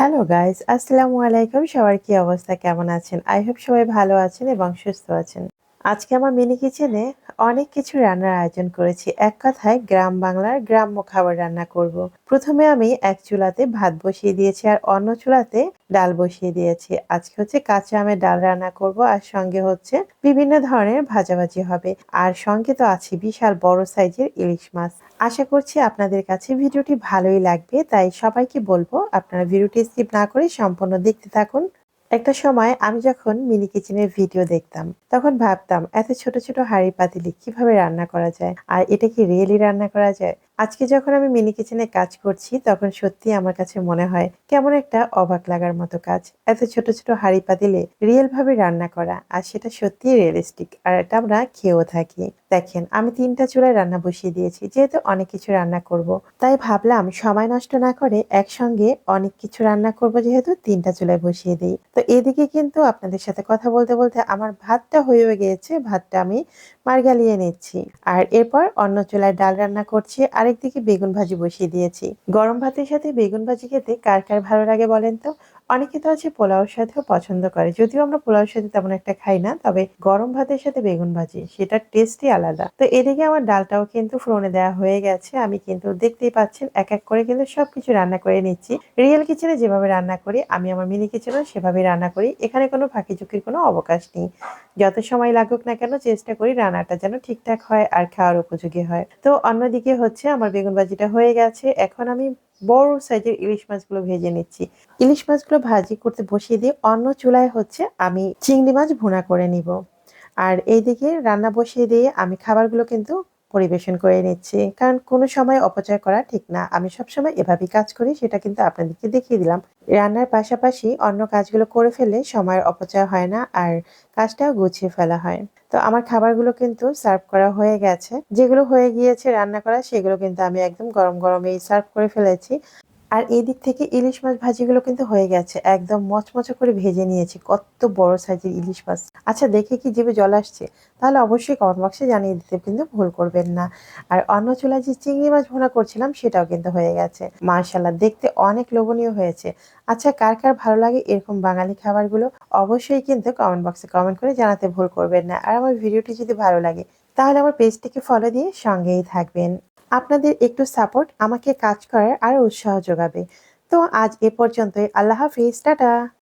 Hello guys, আসসালামু আলাইকুম। সবার কি অবস্থা? কেমন আছেন? আই হোপ সবাই ভালো আছেন এবং সুস্থ আছেন। আজকে আমার মিনি কিচেনে অনেক কিছু রান্নার আয়োজন করেছি। এক কথায় গ্রাম বাংলার গ্রাম্য খাবার রান্না করব। প্রথমে আমি এক চুলাতে ভাত বসিয়ে দিয়েছি আর অন্য চুলাতে ডাল বসিয়ে দিয়েছি। আজকে হচ্ছে কাঁচা আমের ডাল রান্না করব আর সঙ্গে হচ্ছে বিভিন্ন ধরনের ভাজাভাজি হবে। আর সঙ্গে তো আছে বিশাল বড় সাইজের ইলিশ মাছ। আশা করছি আপনাদের কাছে ভিডিওটি ভালোই লাগবে। তাই সবাইকে বলবো আপনারা ভিডিওটি স্কিপ না করে সম্পূর্ণ দেখতে থাকুন। একটা সময় আমি যখন মিনি কিচেনের ভিডিও দেখতাম, তখন ভাবতাম এত ছোট, ছোট হাঁড়ি-পাতিলে কিভাবে রান্না করা যায়? আর এটা কি রিয়েলি রান্না করা যায়? আজকে যখন আমি মিনি কিচেনে কাজ করছি, তখন সত্যিই আমার কাছে মনে হয় কেমন একটা অবাক লাগার মতো কাজ। এত ছোট, ছোট হাঁড়ি-পাতিলে রিয়েল ভাবে রান্না করা আর সেটা সত্যিই রিয়ালিস্টিক। আর এটা আমরা খেয়েও থাকি। দেখেন আমি ৩ টা চুলায় রান্না বসিয়ে দিয়েছি। যেহেতু অনেক কিছু রান্না করব, তাই ভাবলাম সময় নষ্ট না করে একসঙ্গে অনেক কিছু রান্না করব যেহেতু ৩ টা চুলায় বসিয়ে দেই। তো এদিকে কিন্তু আপনাদের সাথে কথা বলতে, বলতে আমার ভাতটা হয়েও গিয়েছে। ভাতটা আমি মাড় গালিয়ে নিচ্ছি। আর এরপর অন্য চুলায় ডাল রান্না করছি। আরেকদিকে বেগুন ভাজি বসিয়ে দিয়েছি। গরম ভাতের সাথে বেগুন ভাজি খেতে কার, কার ভালো লাগে বলেন তো? অনেকে তো আছে পোলাওর সাথেও পছন্দ করে। যদিও আমরা পোলাওর সাথে তেমন একটা খাই না। তবে গরম ভাতের সাথে বেগুন ভাজি সেটার টেস্টই আলাদা। তো এদিকে আমার ডালটাও কিন্তু ফোড়নে দেওয়া হয়ে গেছে। আমি কিন্তু দেখতেই পাচ্ছেন এক, এক করে কিন্তু সবকিছু রান্না করে নিচ্ছি। রিয়েল কিচেনে যেভাবে রান্না করি আমি আমার মিনি কিচেনেও সেভাবেই রান্না করি। এখানে কোনো ফাঁকি-ঝুঁকির কোনো অবকাশ নেই। যত সময় লাগুক না কেন চেষ্টা করি রান্নাটা যেন ঠিকঠাক হয় আর খাওয়ার উপযোগী হয়। তো অন্যদিকে হচ্ছে আমার বেগুন ভাজিটা হয়ে গেছে। এখন আমি বড় সাইজের ইলিশ মাছগুলো ভেজে নিচ্ছি। ইলিশ মাছগুলো ভাজি করতে বসিয়ে দিয়ে অন্য চুলায় হচ্ছে আমি চিংড়ি মাছ ভুনা করে নিব। আর এইদিকে রান্না বসিয়ে দিয়ে আমি খাবারগুলো কিন্তু পরিবেশন করে নিচ্ছি। কারণ কোনো সময় অপচয় করা ঠিক না। আমি সবসময় এভাবেই কাজ করি সেটা কিন্তু আপনাদেরকে দেখিয়ে দিলাম। রান্নার পাশাপাশি অন্য কাজগুলো করে ফেললে সময়ের অপচয় হয় না আর কাজটাও গুছিয়ে ফেলা হয়। তো আমার খাবারগুলো কিন্তু সার্ভ করা হয়ে গেছে। যেগুলো হয়ে গিয়েছে রান্না করা সেগুলো কিন্তু আমি একদম গরম, গরমেই সার্ভ করে ফেলেছি। আর এদিক থেকে ইলিশ মাছ ভাজিগুলো কিন্তু হয়ে গেছে। একদম মচমচে করে ভেজে নিয়েছি। কত্ত বড় সাইজের ইলিশ মাছ। আচ্ছা দেখে কি জিভে জল আসছে? তাহলে অবশ্যই কমেন্ট বক্সে জানিয়ে দিতে কিন্তু ভুল করবেন না। আর অন্য চুলায় যে চিংড়ি মাছ ভুনা করছিলাম সেটাও কিন্তু হয়ে গেছে। মাশাআল্লাহ দেখতে অনেক লোভনীয় হয়েছে। আচ্ছা কার, কার ভালো লাগে এরকম বাঙালি খাবারগুলো? অবশ্যই কিন্তু কমেন্ট বক্সে কমেন্ট করে জানাতে ভুল করবেন না। আর আমার ভিডিওটি যদি ভালো লাগে তাহলে আমার পেজটিকে ফলো দিয়ে সঙ্গেই থাকবেন। আপনাদের একটু সাপোর্ট আমাকে কাজ করার আরো উৎসাহ যোগাবে। তো আজ এ পর্যন্তই। আল্লাহ হাফিজ। টাটা।